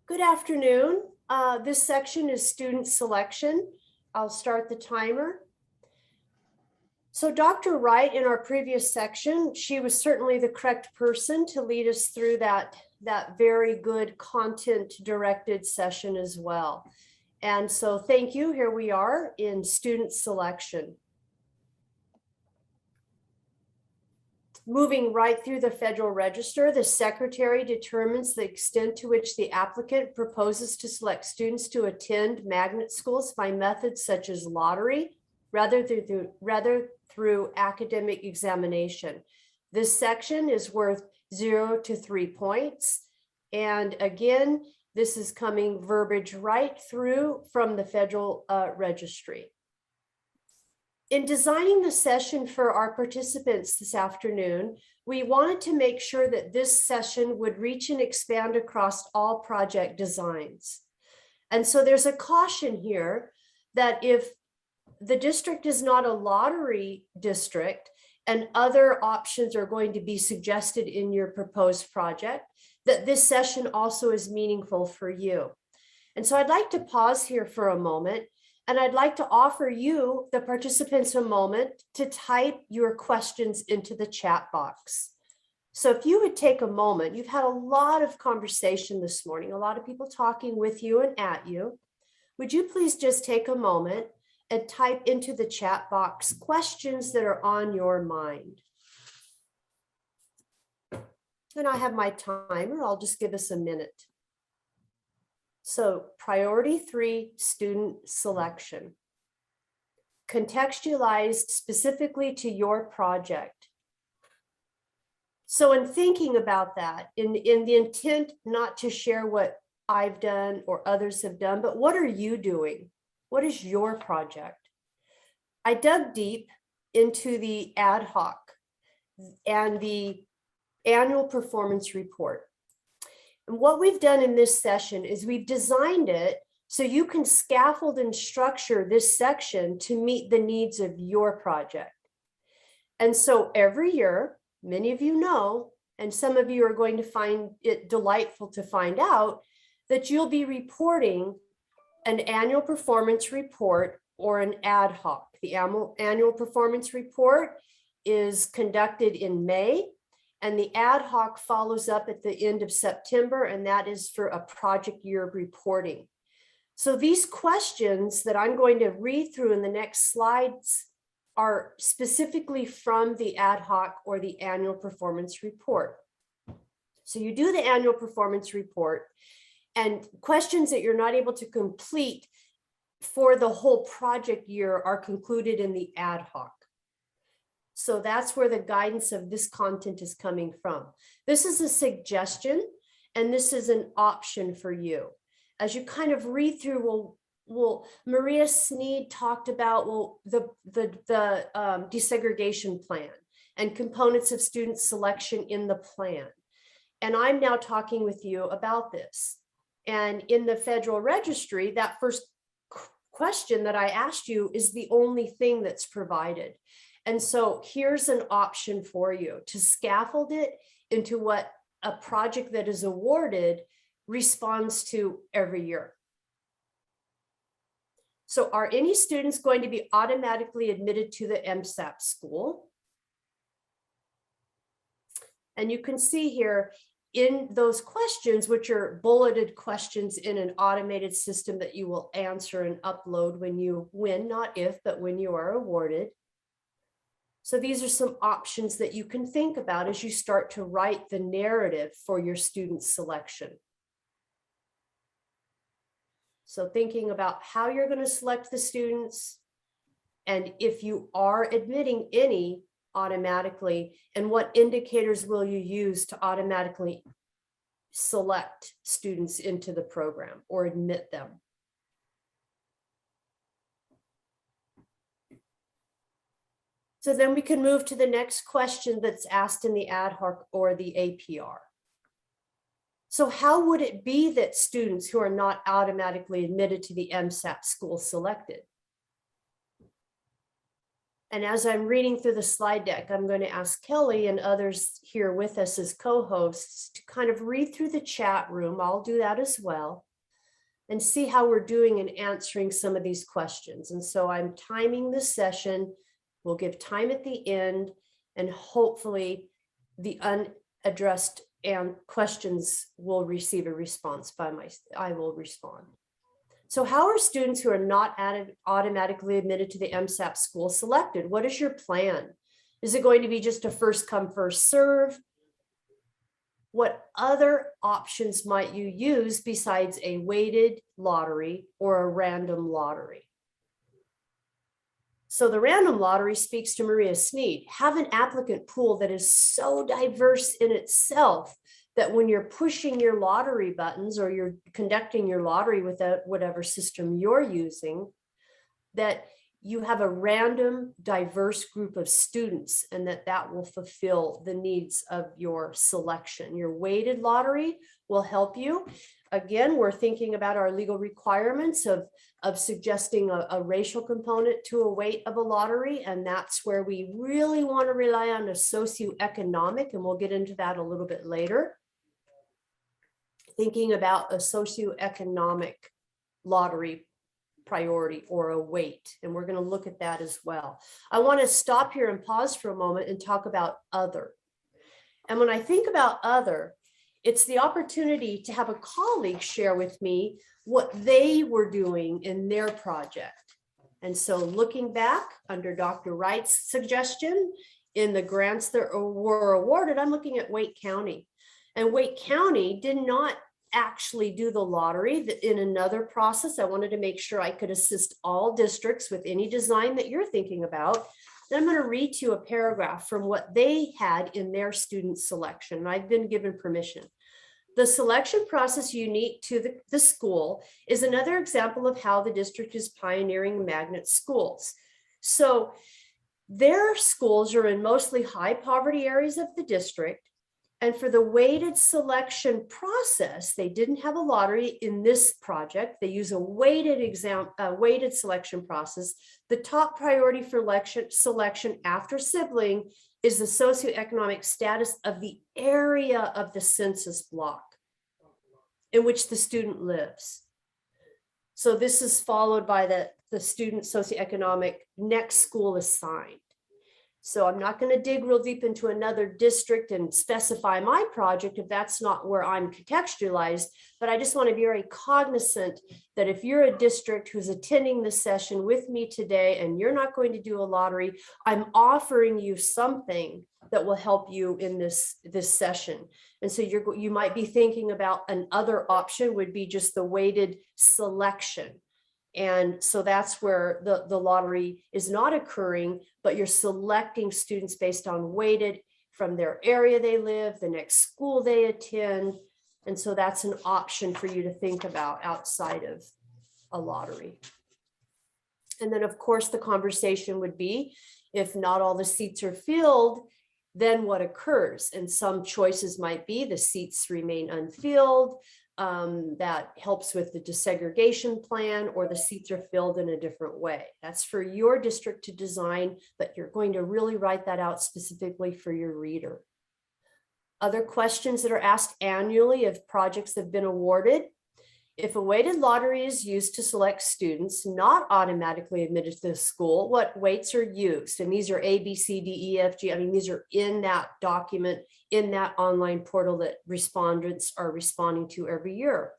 Good afternoon. This section is student selection. I'll start the timer. So Dr. Wright, in our previous section, she was certainly the correct person to lead us through that very good content-directed session as well. And so thank you. Here we are in student selection. Moving right through the Federal Register, the Secretary determines the extent to which the applicant proposes to select students to attend magnet schools by methods such as lottery, rather through academic examination. This section is worth 0 to 3 points. And again, this is coming verbiage right through from the Federal Registry. In designing the session for our participants this afternoon, we wanted to make sure that this session would reach and expand across all project designs. And so there's a caution here that if the district is not a lottery district and other options are going to be suggested in your proposed project, that this session also is meaningful for you. And so I'd like to pause here for a moment, and I'd like to offer you, the participants, a moment to type your questions into the chat box. So if you would take a moment, you've had a lot of conversation this morning, a lot of people talking with you and at you. Would you please just take a moment and type into the chat box questions that are on your mind? And I have my timer. I'll just give us a minute. So priority 3, student selection. Contextualized specifically to your project. So in thinking about that, in the intent not to share what I've done or others have done, but what are you doing? What is your project? I dug deep into the ad hoc and the annual performance report. And what we've done in this session is we've designed it so you can scaffold and structure this section to meet the needs of your project. And so every year, many of you know, and some of you are going to find it delightful to find out, that you'll be reporting an annual performance report or an ad hoc. The annual performance report is conducted in May, and the ad hoc follows up at the end of September, and that is for a project year reporting. So these questions that I'm going to read through in the next slides are specifically from the ad hoc or the annual performance report. So you do the annual performance report, and questions that you're not able to complete for the whole project year are concluded in the ad hoc. So that's where the guidance of this content is coming from. This is a suggestion, and this is an option for you. As you kind of read through, Maria Sneed talked about the desegregation plan and components of student selection in the plan. And I'm now talking with you about this. And in the Federal Registry, that first question that I asked you is the only thing that's provided. And so here's an option for you to scaffold it into what a project that is awarded responds to every year. So are any students going to be automatically admitted to the MSAP school? And you can see here in those questions, which are bulleted questions in an automated system that you will answer and upload when you win, not if, but when you are awarded. So these are some options that you can think about as you start to write the narrative for your student selection. So thinking about how you're going to select the students, and if you are admitting any automatically, and what indicators will you use to automatically select students into the program or admit them. So then we can move to the next question that's asked in the ad hoc or the APR. So how would it be that students who are not automatically admitted to the MSAP school selected? And as I'm reading through the slide deck, I'm going to ask Kelly and others here with us as co-hosts to kind of read through the chat room. I'll do that as well, and see how we're doing in answering some of these questions. And so I'm timing this session. We'll give time at the end, and hopefully the unaddressed and questions will receive a response I will respond. So how are students who are not automatically admitted to the MSAP school selected? What is your plan? Is it going to be just a first come, first serve? What other options might you use besides a weighted lottery or a random lottery? So the random lottery speaks to Maria Sneed. Have an applicant pool that is so diverse in itself that when you're pushing your lottery buttons or you're conducting your lottery with whatever system you're using, that you have a random, diverse group of students, and that will fulfill the needs of your selection. Your weighted lottery will help you. Again, we're thinking about our legal requirements of suggesting a racial component to a weight of a lottery, and that's where we really want to rely on a socioeconomic, and we'll get into that a little bit later. Thinking about a socioeconomic lottery priority or a weight, and we're going to look at that as well. I want to stop here and pause for a moment and talk about other. And when I think about other, it's the opportunity to have a colleague share with me what they were doing in their project. And so looking back under Dr. Wright's suggestion in the grants that were awarded, I'm looking at Wake County. And Wake County did not actually do the lottery. In another process, I wanted to make sure I could assist all districts with any design that you're thinking about. Then I'm going to read to you a paragraph from what they had in their student selection. And I've been given permission. The selection process unique to the school is another example of how the district is pioneering magnet schools. So their schools are in mostly high poverty areas of the district. And for the weighted selection process, they didn't have a lottery in this project. They use a weighted selection process. The top priority for selection after sibling is the socioeconomic status of the area of the census block in which the student lives. So this is followed by the student socioeconomic next school assigned. So I'm not going to dig real deep into another district and specify my project if that's not where I'm contextualized, but I just want to be very cognizant that if you're a district who's attending this session with me today and you're not going to do a lottery, I'm offering you something that will help you in this session. And so you might be thinking about another option would be just the weighted selection. And so that's where the lottery is not occurring, but you're selecting students based on weighted from their area they live, the next school they attend. And so that's an option for you to think about outside of a lottery. And then of course, the conversation would be, if not all the seats are filled, then what occurs? And some choices might be the seats remain unfilled. That helps with the desegregation plan, or the seats are filled in a different way. That's for your district to design, but you're going to really write that out specifically for your reader. Other questions that are asked annually if projects have been awarded. If a weighted lottery is used to select students not automatically admitted to the school, what weights are used? And these are A, B, C, D, E, F, G. I mean, these are in that document, in that online portal that respondents are responding to every year.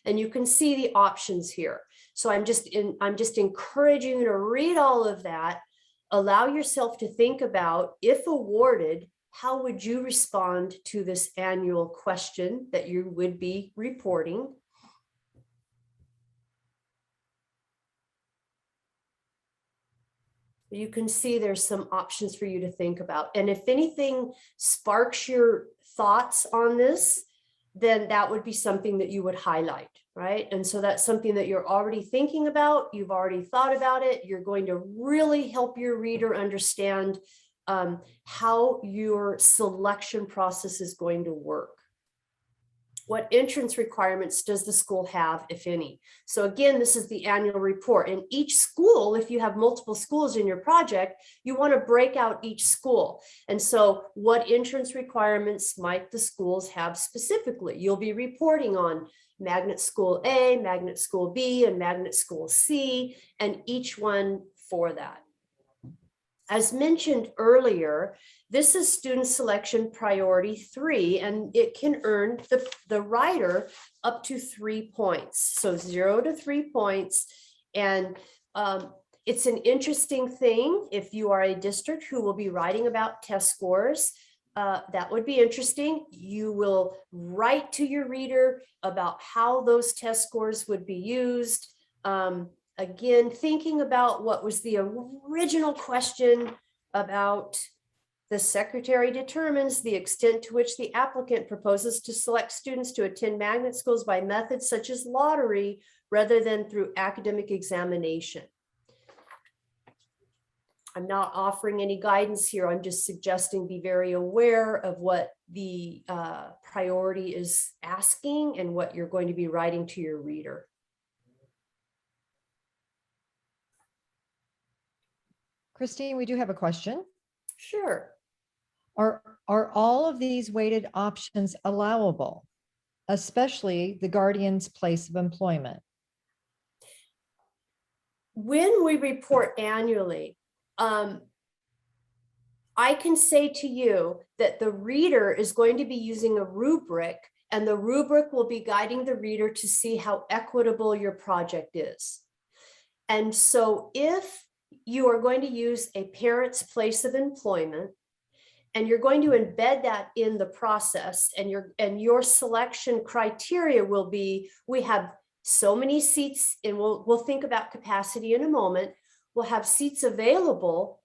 And you can see the options here. So I'm just encouraging you to read all of that. Allow yourself to think about, if awarded, how would you respond to this annual question that you would be reporting? You can see there's some options for you to think about. And if anything sparks your thoughts on this, then that would be something that you would highlight, right? And so that's something that you're already thinking about. You've already thought about it. You're going to really help your reader understand how your selection process is going to work. What entrance requirements does the school have, if any? So again, this is the annual report. In each school, if you have multiple schools in your project, you want to break out each school. And so what entrance requirements might the schools have specifically? You'll be reporting on Magnet School A, Magnet School B, and Magnet School C, and each one for that. As mentioned earlier, this is student selection priority 3, and it can earn the writer up to 3 points. So 0 to 3 points. And it's an interesting thing if you are a district who will be writing about test scores. That would be interesting. You will write to your reader about how those test scores would be used. Again, thinking about what was the original question about the secretary determines the extent to which the applicant proposes to select students to attend magnet schools by methods such as lottery rather than through academic examination. I'm not offering any guidance here. I'm just suggesting be very aware of what the priority is asking and what you're going to be writing to your reader. Christine, we do have a question. Sure. Are all of these weighted options allowable, especially the guardian's place of employment? When we report annually, I can say to you that the reader is going to be using a rubric, and the rubric will be guiding the reader to see how equitable your project is. And so if you are going to use a parent's place of employment, and you're going to embed that in the process, and your selection criteria will be, we have so many seats, and we'll think about capacity in a moment. We'll have seats available,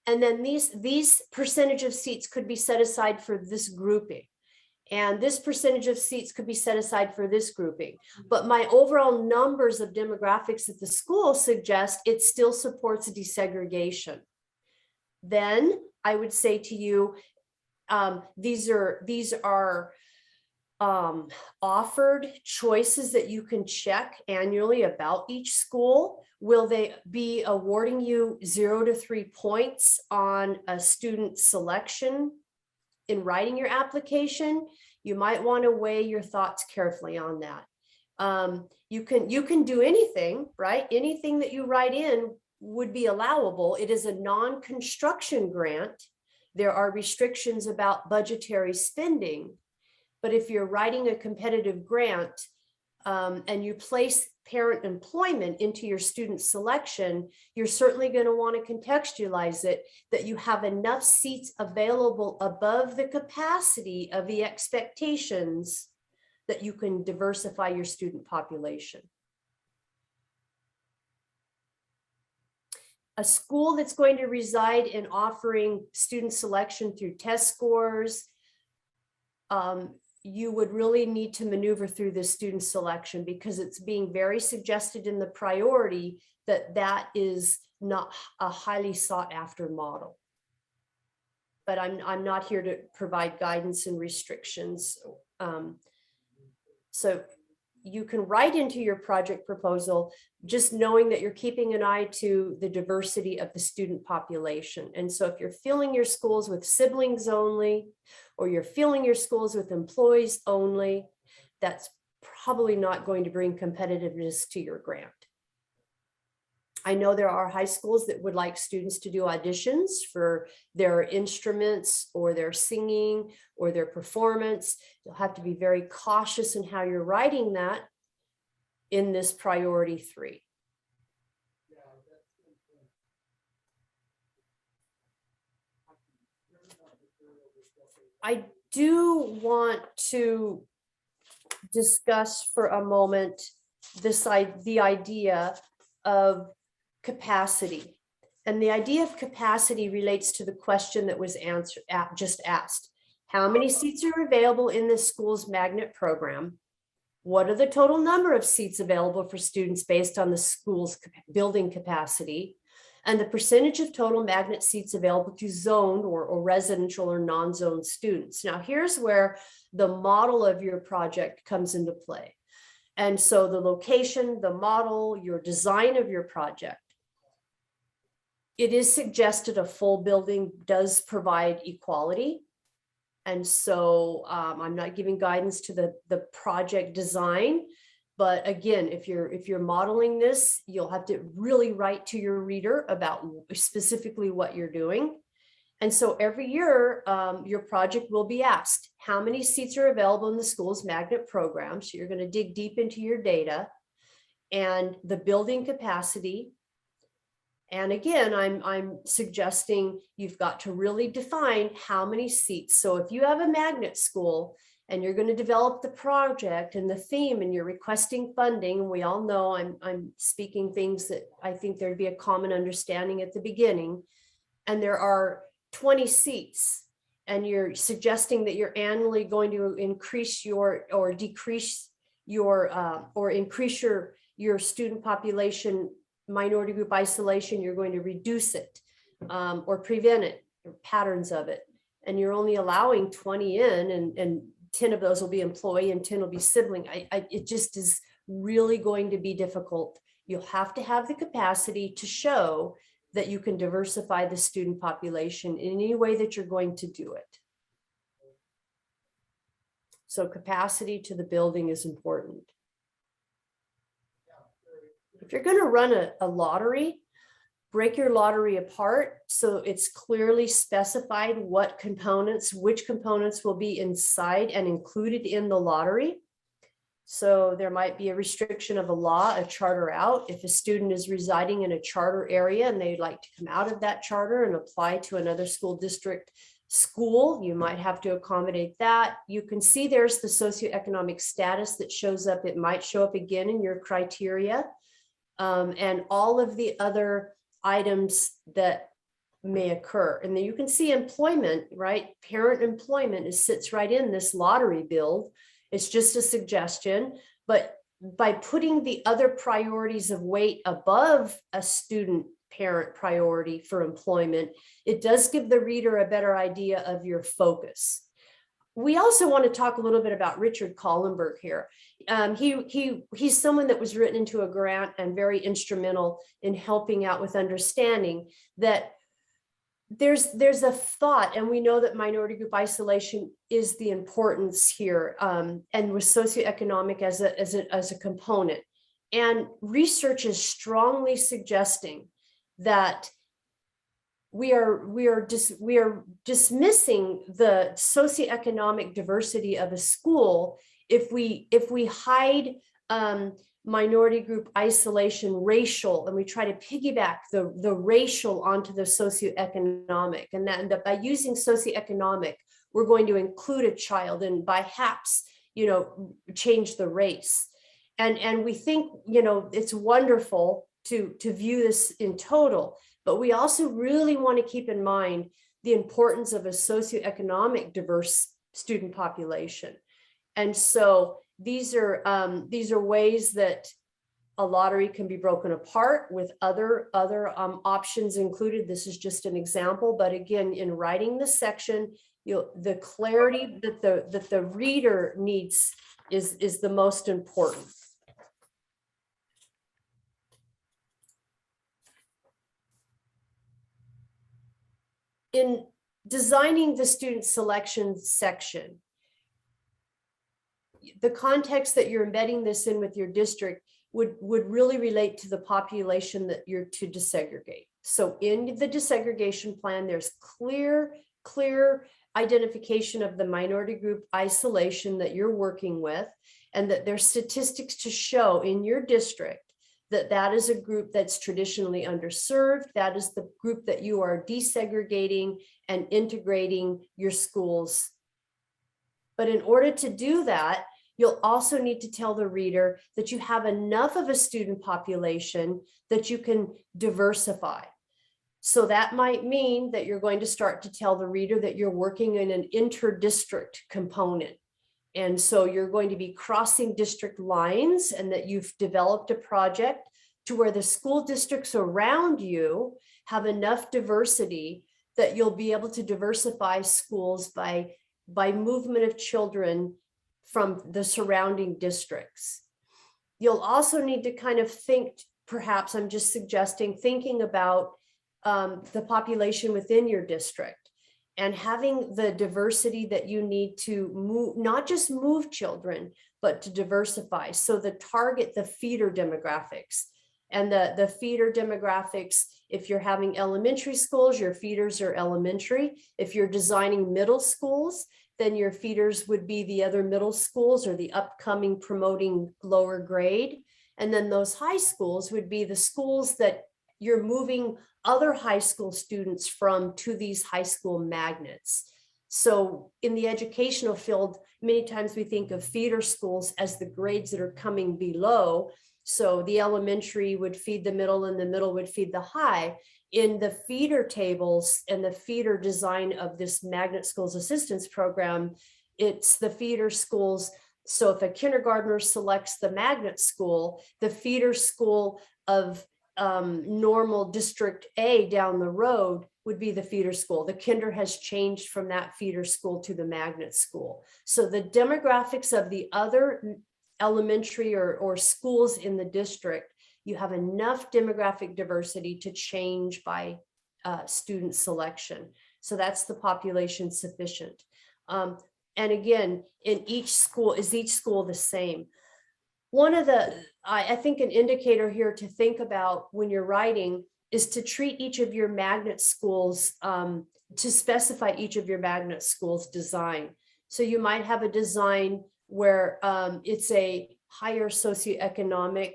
and then these percentage of seats could be set aside for this grouping, and this percentage of seats could be set aside for this grouping. But my overall numbers of demographics at the school suggest it still supports desegregation. Then I would say to you, these are offered choices that you can check annually about each school. Will they be awarding you 0 to 3 points on a student selection in writing your application? You might want to weigh your thoughts carefully on that. You can do anything, right? Anything that you write in would be allowable. It is a non-construction grant. There are restrictions about budgetary spending, but if you're writing a competitive grant and you place parent employment into your student selection, you're certainly going to want to contextualize it that you have enough seats available above the capacity of the expectations that you can diversify your student population. A school that's going to reside in offering student selection through test scores, you would really need to maneuver through this student selection, because it's being very suggested in the priority that that is not a highly sought after model. But I'm not here to provide guidance and restrictions. So you can write into your project proposal just knowing that you're keeping an eye to the diversity of the student population. And so if you're filling your schools with siblings only, or you're filling your schools with employees only, that's probably not going to bring competitiveness to your grant. I know there are high schools that would like students to do auditions for their instruments or their singing or their performance. You'll have to be very cautious in how you're writing that in this priority 3. I do want to discuss for a moment the idea of capacity. And the idea of capacity relates to the question that was just asked. How many seats are available in the school's magnet program? What are the total number of seats available for students based on the school's building capacity? and the percentage of total magnet seats available to zoned or residential or non-zoned students. Now, here's where the model of your project comes into play. And so the location, the model, your design of your project. It is suggested a full building does provide equality. And so I'm not giving guidance to the project design. But again, if you're modeling this, you'll have to really write to your reader about specifically what you're doing. And so every year, your project will be asked, how many seats are available in the school's magnet program? So you're going to dig deep into your data and the building capacity. And again, I'm suggesting you've got to really define how many seats. So if you have a magnet school and you're going to develop the project and the theme and you're requesting funding, we all know I'm speaking things that I think there'd be a common understanding at the beginning. And there are 20 seats and you're suggesting that you're annually going to increase your or decrease your or increase your student population minority group isolation, you're going to reduce it or prevent it, or patterns of it. And you're only allowing 20 in and 10 of those will be employee and 10 will be sibling. It just is really going to be difficult. You'll have to have the capacity to show that you can diversify the student population in any way that you're going to do it. So capacity to the building is important. If you're going to run a lottery, break your lottery apart so it's clearly specified what components, which components will be inside and included in the lottery. So there might be a restriction of a law, a charter out. If a student is residing in a charter area and they'd like to come out of that charter and apply to another school district school, you might have to accommodate that. You can see there's the socioeconomic status that shows up. It might show up again in your criteria. And all of the other items that may occur. And then you can see employment, right? Parent employment sits right in this lottery build. It's just a suggestion, but by putting the other priorities of weight above a student parent priority for employment, it does give the reader a better idea of your focus. We also want to talk a little bit about Richard Kallenberg here. He's someone that was written into a grant and very instrumental in helping out with understanding that there's a thought, and we know that minority group isolation is the importance here, and with socioeconomic as a component. And research is strongly suggesting that we are dismissing the socioeconomic diversity of a school if we hide minority group isolation, racial, and we try to piggyback the racial onto the socioeconomic, and that by using socioeconomic, we're going to include a child and by perhaps, change the race. And we think, it's wonderful to view this in total, but we also really want to keep in mind the importance of a socioeconomic diverse student population. And so these are ways that a lottery can be broken apart with other options included. This is just an example, but again, in writing this section, the clarity that the reader needs is the most important. In designing the student selection section, the context that you're embedding this in with your district would really relate to the population that you're to desegregate. So in the desegregation plan, there's clear identification of the minority group isolation that you're working with, and that there's statistics to show in your district that is a group that's traditionally underserved. That is the group that you are desegregating and integrating your schools. But in order to do that, you'll also need to tell the reader that you have enough of a student population that you can diversify. So that might mean that you're going to start to tell the reader that you're working in an inter-district component. And so you're going to be crossing district lines, and that you've developed a project to where the school districts around you have enough diversity that you'll be able to diversify schools by movement of children from the surrounding districts. You'll also need to kind of think, perhaps I'm just suggesting, thinking about the population within your district and having the diversity that you need to move, not just move children, but to diversify. So the target, the feeder demographics. And the feeder demographics, if you're having elementary schools, your feeders are elementary. If you're designing middle schools, then your feeders would be the other middle schools or the upcoming promoting lower grade. And then those high schools would be the schools that you're moving other high school students from to these high school magnets. So in the educational field, many times we think of feeder schools as the grades that are coming below. So the elementary would feed the middle and the middle would feed the high. In the feeder tables and the feeder design of this Magnet Schools Assistance Program, it's the feeder schools. So if a kindergartner selects the magnet school, the feeder school of normal District A down the road would be the feeder school. The kinder has changed from that feeder school to the magnet school. So the demographics of the other elementary or schools in the district, you have enough demographic diversity to change by student selection. So that's the population sufficient. And again, in each school, is each school the same? One of the, I think an indicator here to think about when you're writing is to treat each of your magnet schools, to specify each of your magnet schools design. So you might have a design where it's a higher socioeconomic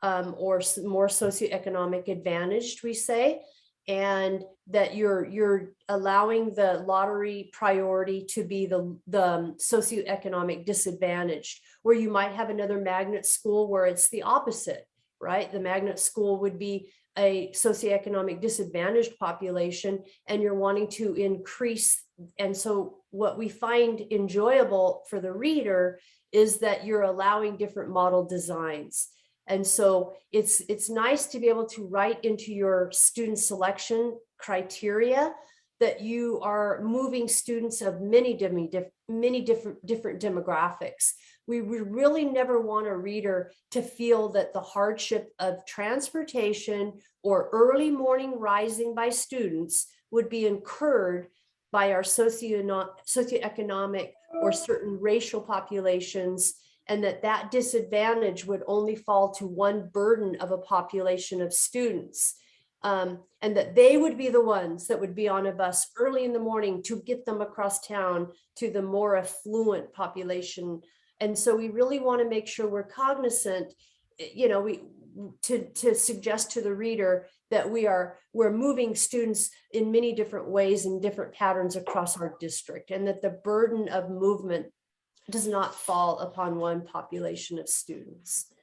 or more socioeconomic advantaged, we say, and that you're allowing the lottery priority to be the socioeconomic disadvantaged, where you might have another magnet school where it's the opposite, right? The magnet school would be a socioeconomic disadvantaged population and you're wanting to increase. And so what we find enjoyable for the reader is that you're allowing different model designs. And so it's nice to be able to write into your student selection criteria that you are moving students of many different demographics. We really never want a reader to feel that the hardship of transportation or early morning rising by students would be incurred by our socioeconomic or certain racial populations, and that disadvantage would only fall to one burden of a population of students. And that they would be the ones that would be on a bus early in the morning to get them across town to the more affluent population. And so we really want to make sure we're cognizant, to suggest to the reader that we're moving students in many different ways and different patterns across our district, and that the burden of movement does not fall upon one population of students.